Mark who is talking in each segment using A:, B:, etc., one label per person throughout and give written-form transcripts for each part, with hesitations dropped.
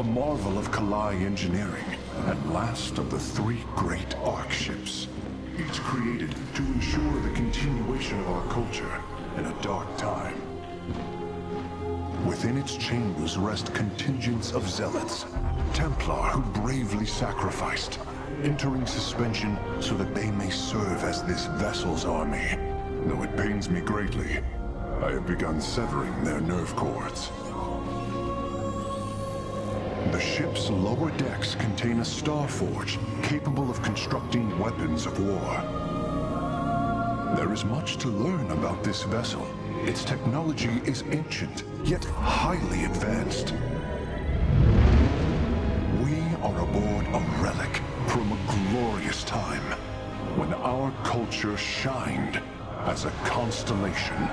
A: marvel of Kalai engineering, and last of the three great Ark ships, each created to ensure the continuation of our culture in a dark time. Within its chambers rest contingents of zealots, Templar who bravely sacrificed, entering suspension so that they may serve as this vessel's army. Though it pains me greatly, I have begun severing their nerve cords. The ship's lower decks contain a star forge capable of constructing weapons of war. There is much to learn about this vessel. Its technology is ancient, yet highly advanced. We are aboard a relic from a glorious time when our culture shined as a constellation.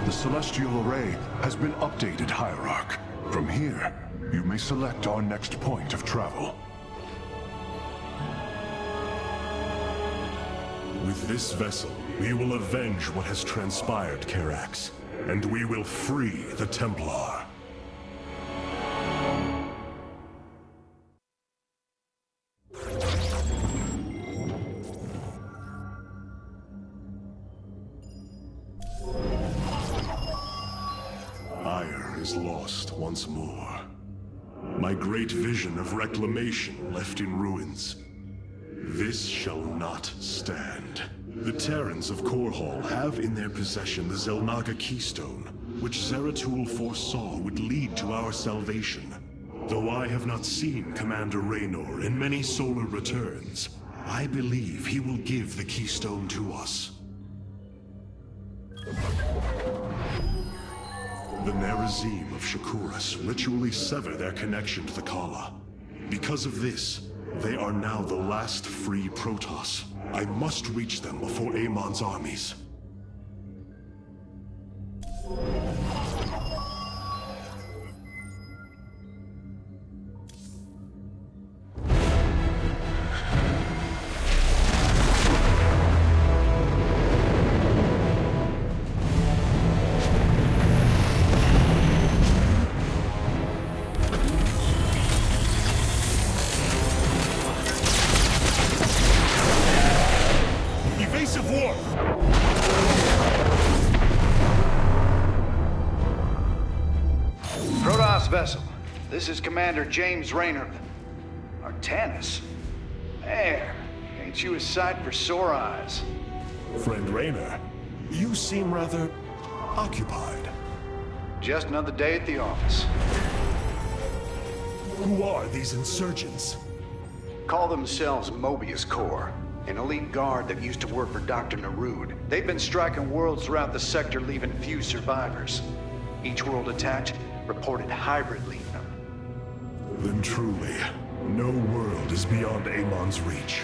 A: The celestial array has been updated, Hierarch. From here, you may select our next point of travel.
B: With this vessel, we will avenge what has transpired, Karax, and we will free the Templar. Ire is lost once more. My great vision of reclamation left in ruins. This shall not stand. The Terrans of Korhal have in their possession the Xel'Naga Keystone, which Zeratul foresaw would lead to our salvation. Though I have not seen Commander Raynor in many solar returns, I believe he will give the Keystone to us. The Nerazim of Shakuras ritually sever their connection to the Kala. Because of this, they are now the last free protoss. I must reach them before Amon's armies.
C: Vessel. This is Commander James Raynor. Artanis? There. Ain't you a sight for sore eyes?
B: Friend Raynor, you seem rather occupied.
C: Just another day at the office.
B: Who are these insurgents?
C: Call themselves Mobius Corps, an elite guard that used to work for Dr. Narud. They've been striking worlds throughout the sector, leaving few survivors. Each world attacked reported hybrid leaving them.
B: Then truly, no world is beyond Amon's reach.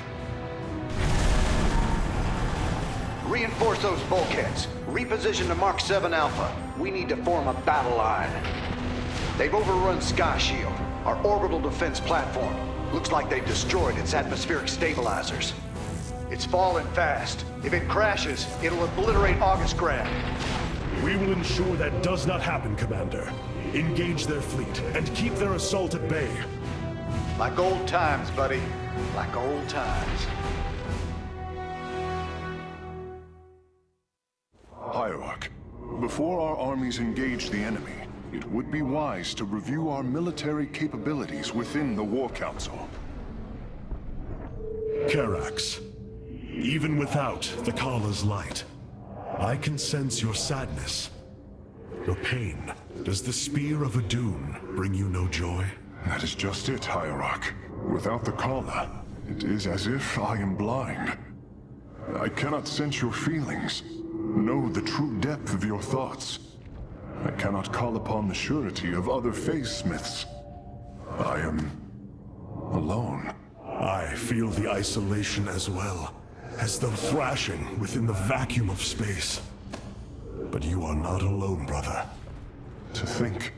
C: Reinforce those bulkheads. Reposition to Mark 7 Alpha. We need to form a battle line. They've overrun Sky Shield, our orbital defense platform. Looks like they've destroyed its atmospheric stabilizers. It's falling fast. If it crashes, it'll obliterate August Grad.
B: We will ensure that does not happen, Commander. Engage their fleet, and keep their assault at bay.
C: Like old times, buddy. Like old times.
A: Hierarch, before our armies engage the enemy, it would be wise to review our military capabilities within the War Council.
B: Karax, even without the Kala's light, I can sense your sadness, your pain. Does the Spear of Adun bring you no joy?
A: That is just it, Hierarch. Without the Kala, it is as if I am blind. I cannot sense your feelings, know the true depth of your thoughts. I cannot call upon the surety of other phase-smiths. I am alone.
B: I feel the isolation as well, as though thrashing within the vacuum of space. But you are not alone, brother.
A: To think,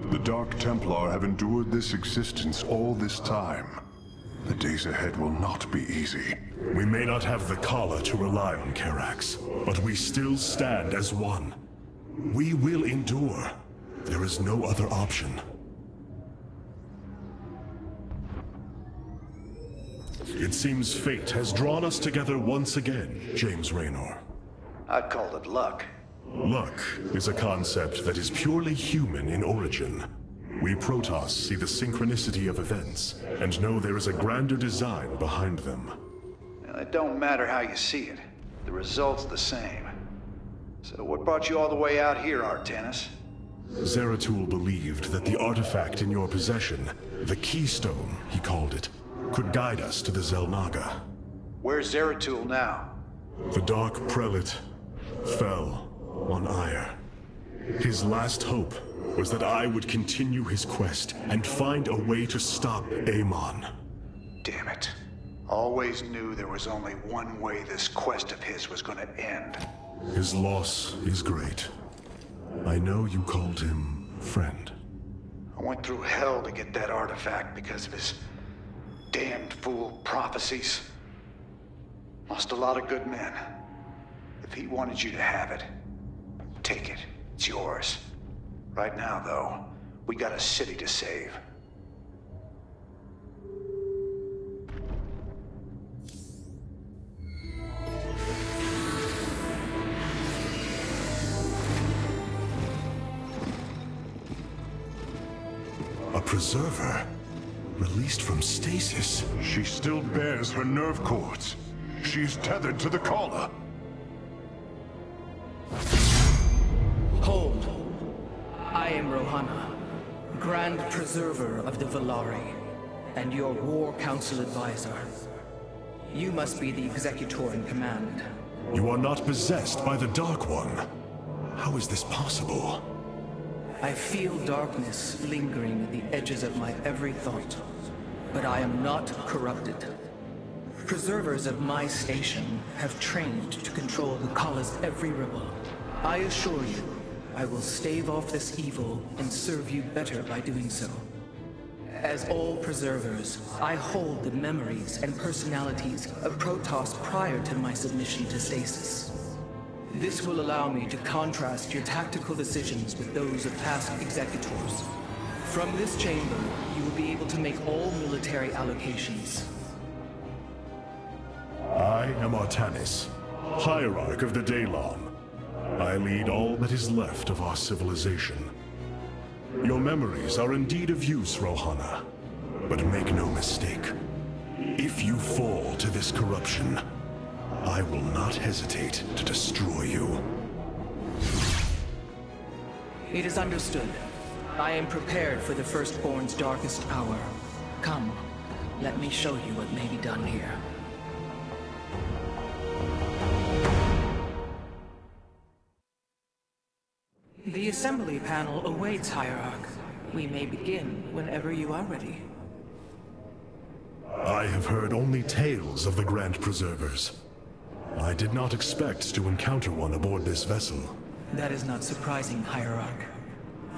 A: the Dark Templar have endured this existence all this time. The days ahead will not be easy.
B: We may not have the Kala to rely on, Karax, but we still stand as one. We will endure. There is no other option. It seems fate has drawn us together once again, James Raynor.
C: I'd call it luck.
B: Luck is a concept that is purely human in origin. We Protoss see the synchronicity of events, and know there is a grander design behind them.
C: It don't matter how you see it. The result's the same. So what brought you all the way out here, Artanis?
B: Zeratul believed that the artifact in your possession, the Keystone, he called it, could guide us to the Xel'Naga.
C: Where's Zeratul now?
B: The Dark Prelate fell on Ire. His last hope was that I would continue his quest and find a way to stop Amon.
C: Damn it. Always knew there was only one way this quest of his was gonna end.
B: His loss is great. I know you called him friend.
C: I went through hell to get that artifact because of his damned fool prophecies. Lost a lot of good men. If he wanted you to have it, take it. It's yours. Right now, though, we got a city to save.
B: A preserver? Released from stasis?
A: She still bears her nerve cords. She is tethered to the collar.
D: Hold. I am Rohana, Grand Preserver of the Valari, and your War Council advisor. You must be the Executor in command.
B: You are not possessed by the Dark One. How is this possible?
D: I feel darkness lingering at the edges of my every thought, but I am not corrupted. Preservers of my station have trained to control the Kala's every ripple. I assure you, I will stave off this evil and serve you better by doing so. As all preservers, I hold the memories and personalities of Protoss prior to my submission to stasis. This will allow me to contrast your tactical decisions with those of past executors. From this chamber, you will be able to make all military allocations.
B: I am Artanis, Hierarch of the Daylon. I lead all that is left of our civilization. Your memories are indeed of use, Rohana. But make no mistake. If you fall to this corruption, I will not hesitate to destroy you.
D: It is understood. I am prepared for the Firstborn's darkest hour. Come, let me show you what may be done here. The assembly panel awaits, Hierarch. We may begin whenever you are ready.
B: I have heard only tales of the Grand Preservers. I did not expect to encounter one aboard this vessel.
D: That is not surprising, Hierarch.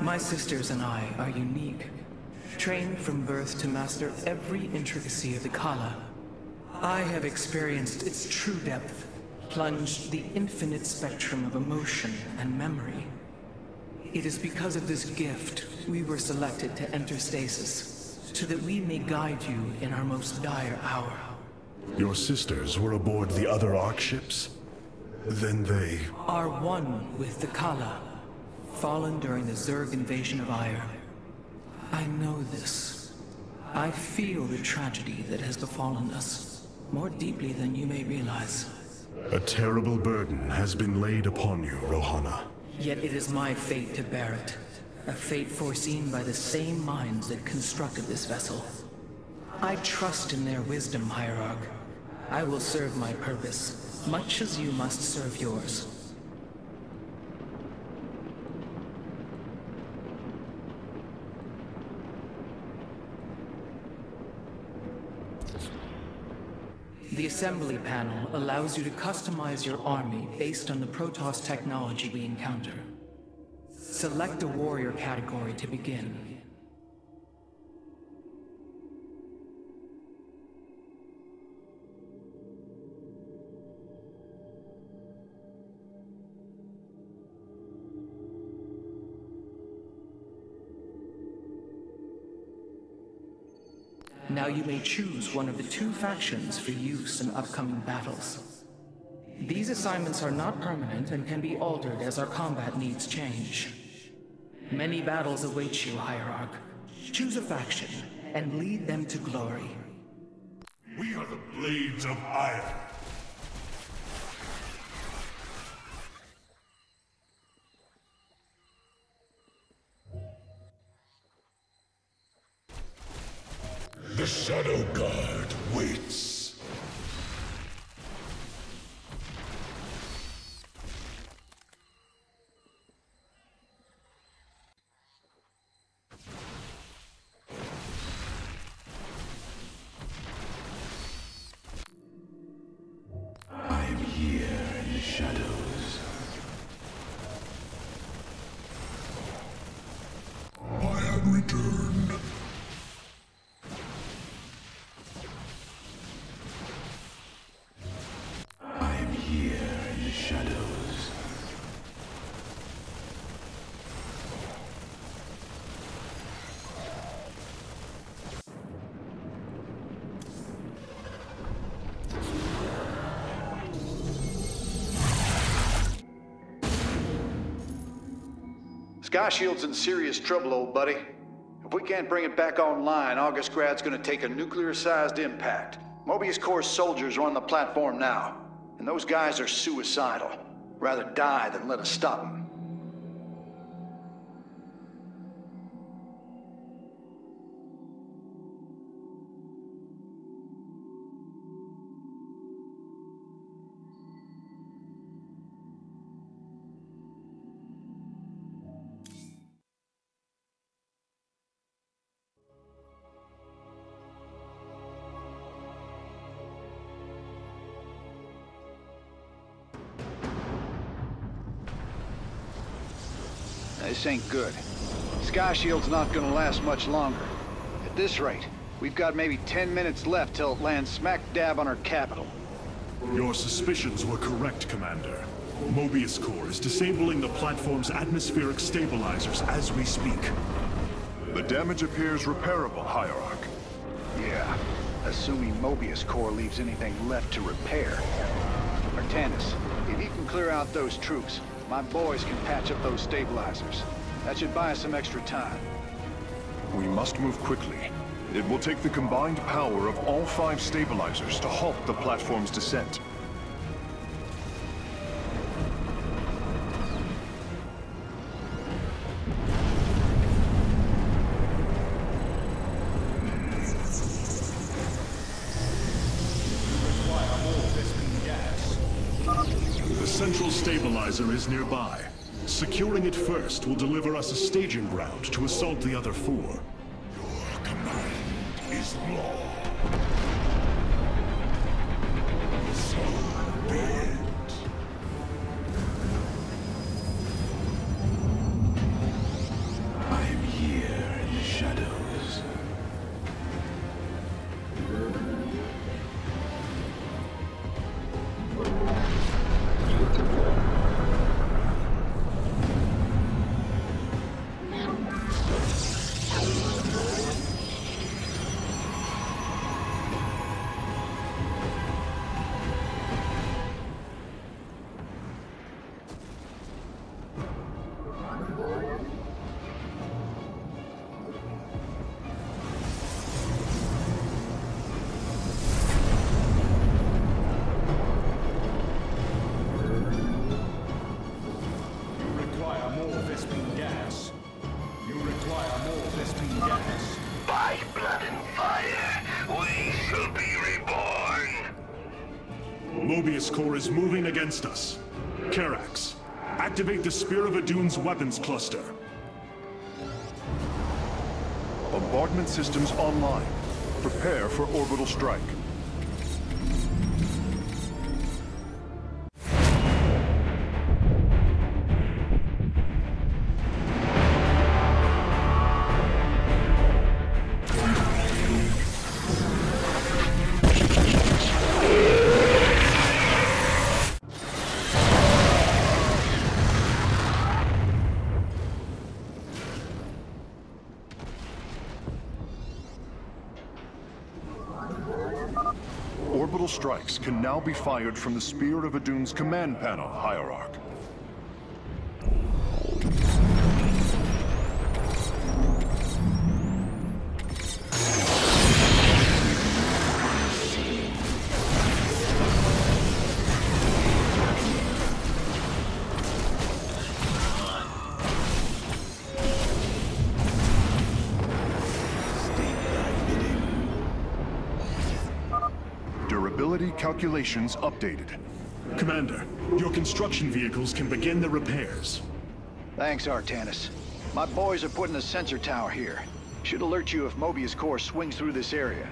D: My sisters and I are unique, trained from birth to master every intricacy of the Kala. I have experienced its true depth, plunged the infinite spectrum of emotion and memory. It is because of this gift we were selected to enter stasis, so that we may guide you in our most dire hour.
B: Your sisters were aboard the other Ark ships? Then they...
D: are one with the Kala, fallen during the Zerg invasion of Ire. I know this. I feel the tragedy that has befallen us, more deeply than you may realize.
B: A terrible burden has been laid upon you, Rohana.
D: Yet it is my fate to bear it. A fate foreseen by the same minds that constructed this vessel. I trust in their wisdom, Hierarch. I will serve my purpose, much as you must serve yours. The assembly panel allows you to customize your army based on the Protoss technology we encounter. Select a warrior category to begin. Now you may choose one of the two factions for use in upcoming battles. These assignments are not permanent and can be altered as our combat needs change. Many battles await you, Hierarch. Choose a faction and lead them to glory.
B: We are the Blades of Iron. The Shadow Guard waits. I am here in the shadows. I have returned. I am here in the shadows.
C: Sky Shield's in serious trouble, old buddy. If we can't bring it back online, Augustgrad's gonna take a nuclear-sized impact. Mobius Corps soldiers are on the platform now, and those guys are suicidal. Rather die than let us stop them. This ain't good. Sky Shield's not gonna last much longer. At this rate, we've got maybe 10 minutes left till it lands smack dab on our capital.
B: Your suspicions were correct, Commander. Mobius Corps is disabling the platform's atmospheric stabilizers as we speak.
A: The damage appears repairable, Hierarch.
C: Yeah, assuming Mobius Corps leaves anything left to repair. Artanis, if you can clear out those troops, my boys can patch up those stabilizers. That should buy us some extra time.
A: We must move quickly. It will take the combined power of all 5 stabilizers to halt the platform's descent.
B: The central stabilizer is nearby. Securing it first will deliver us a staging ground to assault the other 4. Your command is law. So be it. I am here in the shadows. Mobius Corps is moving against us. Karax, activate the Spear of Adun's weapons cluster.
A: Bombardment systems online. Prepare for orbital strike. strikes can now be fired from the Spear of Adun's command panel, Hierarch. Durability calculations updated.
B: Commander, your construction vehicles can begin the repairs.
C: Thanks, Artanis. My boys are putting a sensor tower here. Should alert you if Mobius Core swings through this area.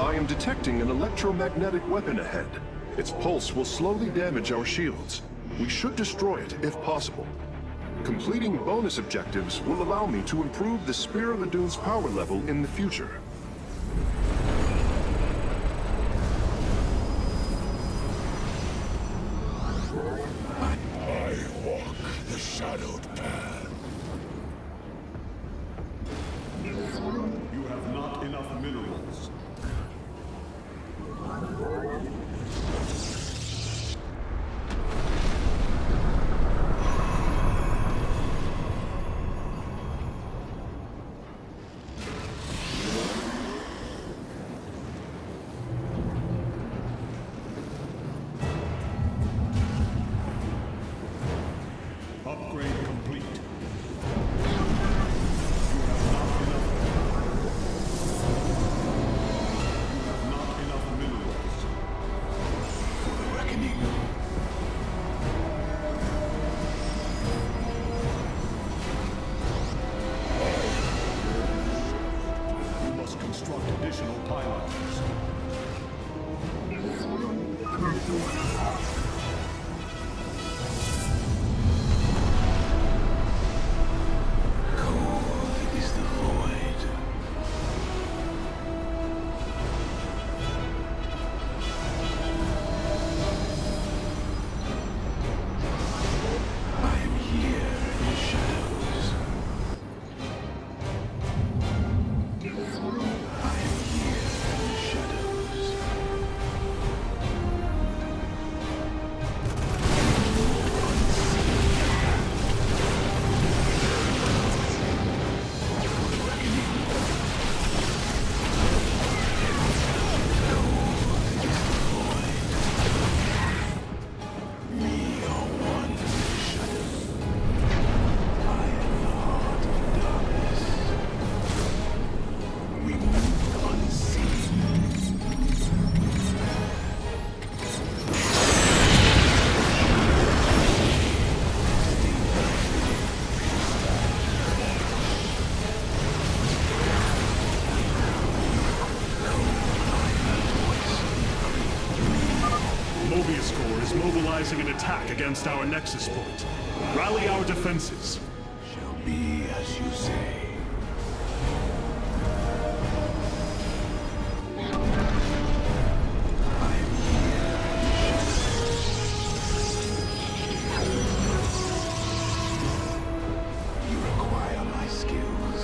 A: I am detecting an electromagnetic weapon ahead. Its pulse will slowly damage our shields. We should destroy it if possible. Completing bonus objectives will allow me to improve the Spear of Adun's power level in the future.
E: I walk the shadowed path.
B: You have not enough minerals. Upgrade complete. Not enough minerals.
E: For the reckoning.
B: You must construct additional pylons.
E: Cold is the void. I am here in the shadows. I am here in the shadows. We move unseen.
B: Mobius Core is mobilizing an attack against our Nexus point. Rally our defenses.
E: Shall be as you say. I am here in the shadows. You require my skills.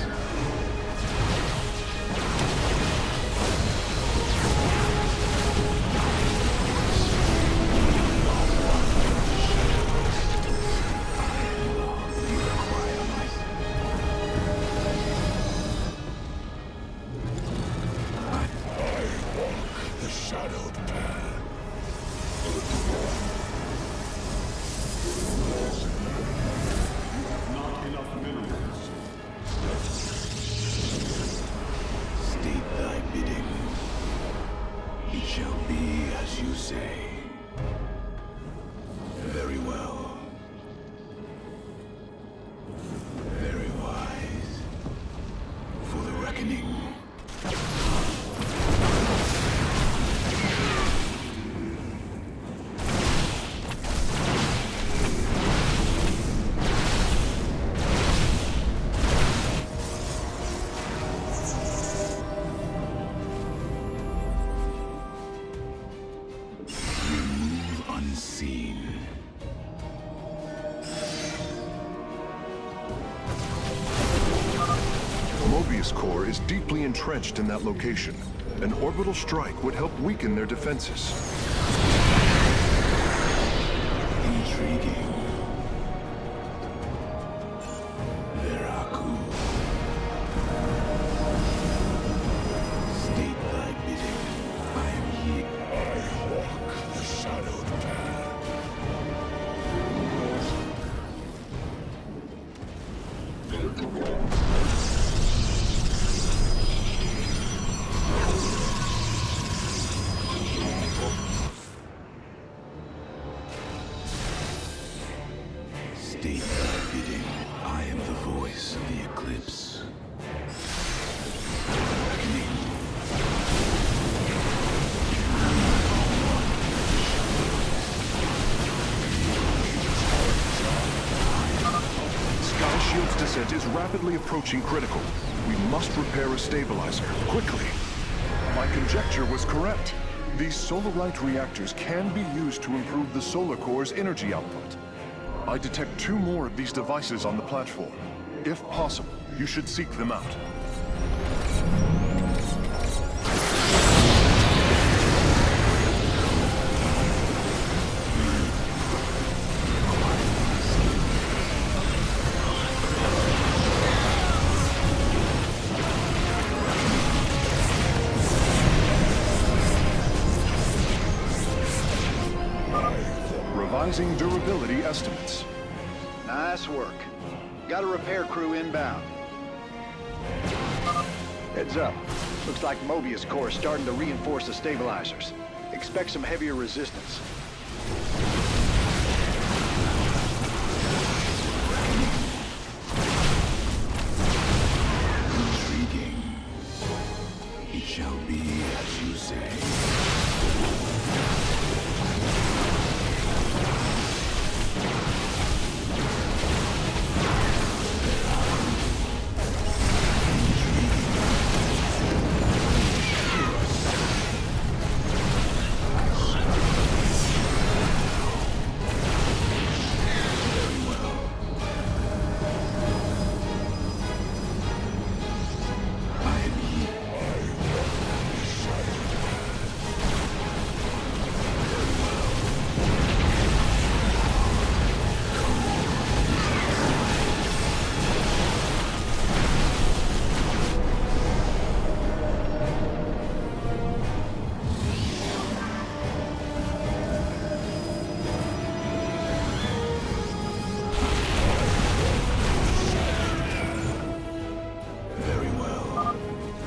E: You require my I walk the shadowed path.
B: Not enough minerals.
E: State thy bidding. It shall be as you say. Very well. Very wise. For the reckoning.
A: Mobius core is deeply entrenched in that location. An orbital strike would help weaken their defenses.
E: Intriguing. State thy bidding. I am here. I walk the shadowed path. State thy bidding. I am the voice of the eclipse.
A: Sky Shield's descent is rapidly approaching critical. We must repair a stabilizer, quickly. My conjecture was correct. These Solarite reactors can be used to improve the solar core's energy output. I detect 2 more of these devices on the platform. If possible, you should seek them out. Revising durability estimates.
C: Nice work. Got a repair crew inbound. Heads up. Looks like Mobius core is starting to reinforce the stabilizers. Expect some heavier resistance.
E: Intriguing. It shall be as you say.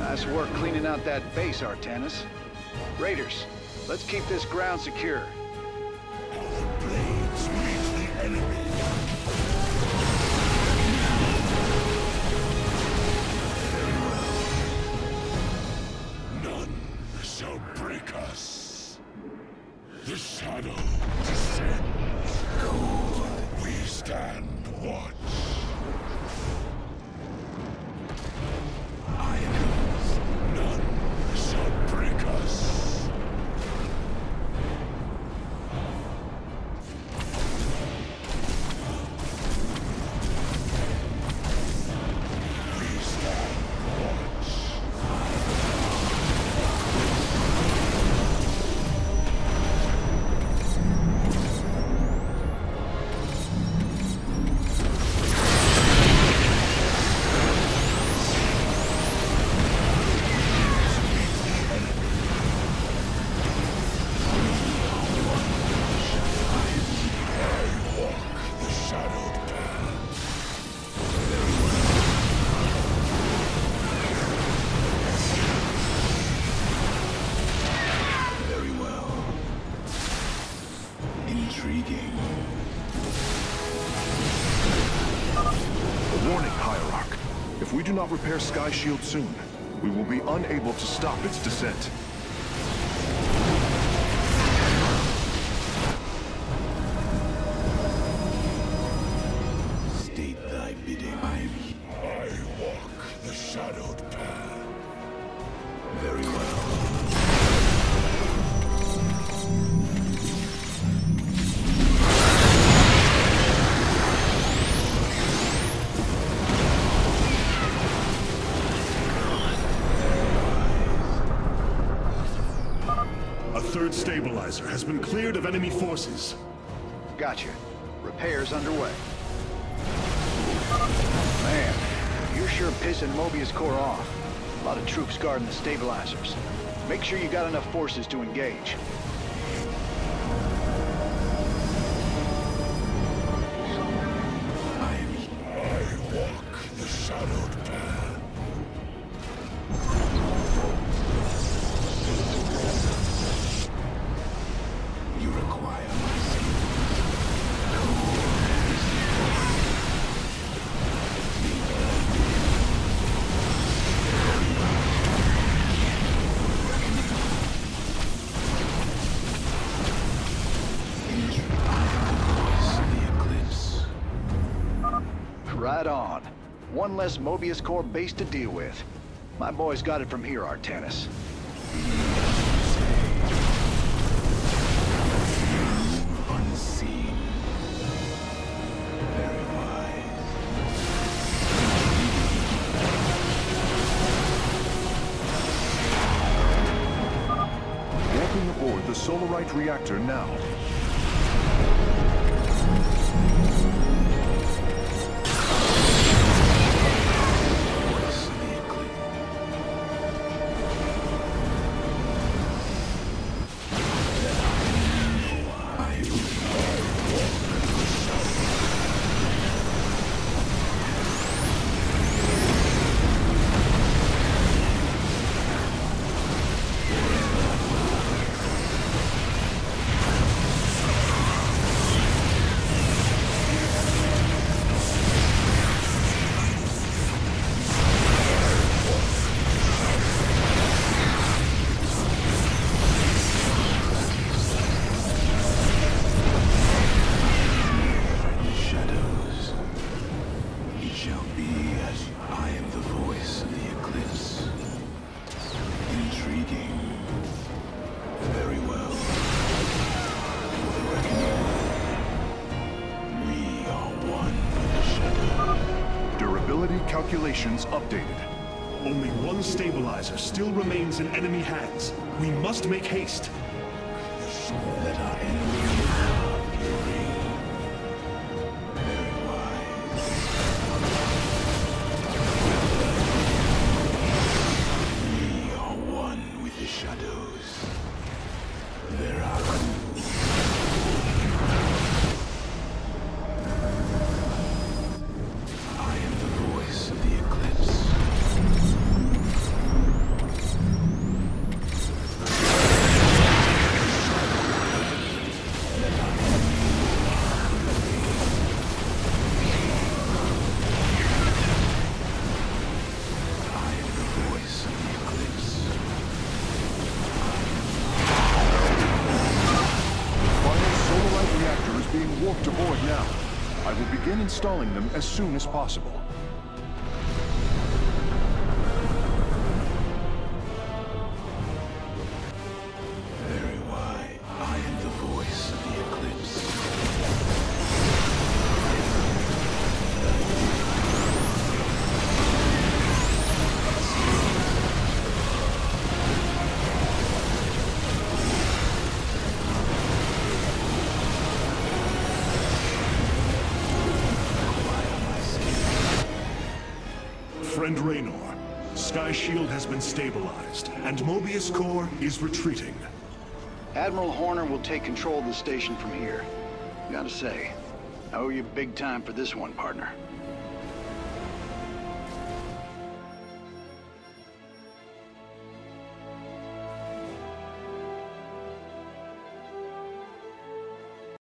C: Nice work cleaning out that base, Artanis. Raiders, let's keep this ground secure.
E: Our blades meet the enemy. None shall break us. The shadow descends. Cold, we stand watch. None shall break us. We stand watch. Intriguing.
A: A warning, Hierarch. If we do not repair Sky Shield soon, we will be unable to stop its descent.
E: State thy bidding. I walk the shadowed path. Very well.
B: third stabilizer has been cleared of enemy forces.
C: Gotcha. Repairs underway. Man, you're sure pissing Mobius Corps off. A lot of troops guarding the stabilizers. Make sure you got enough forces to engage.
E: I walk the shadowed path. You require my
C: Right on. One less Mobius Corps base to deal with. My boys got it from here, Artanis.
E: unseen. Very wise.
A: Walking aboard the Solarite reactor now. Calculations updated.
B: Only one stabilizer still remains in enemy hands. We must make haste.
E: Let our enemies have your ring. Very wise. We are one with the shadows. There are
A: warped aboard now. I will begin installing them as soon as possible.
E: very wise. I am the voice of the eclipse.
B: Friend Raynor, Sky Shield has been stabilized, and Mobius Corps is retreating.
C: Admiral Horner will take control of the station from here. Gotta say, I owe you big time for this one, partner.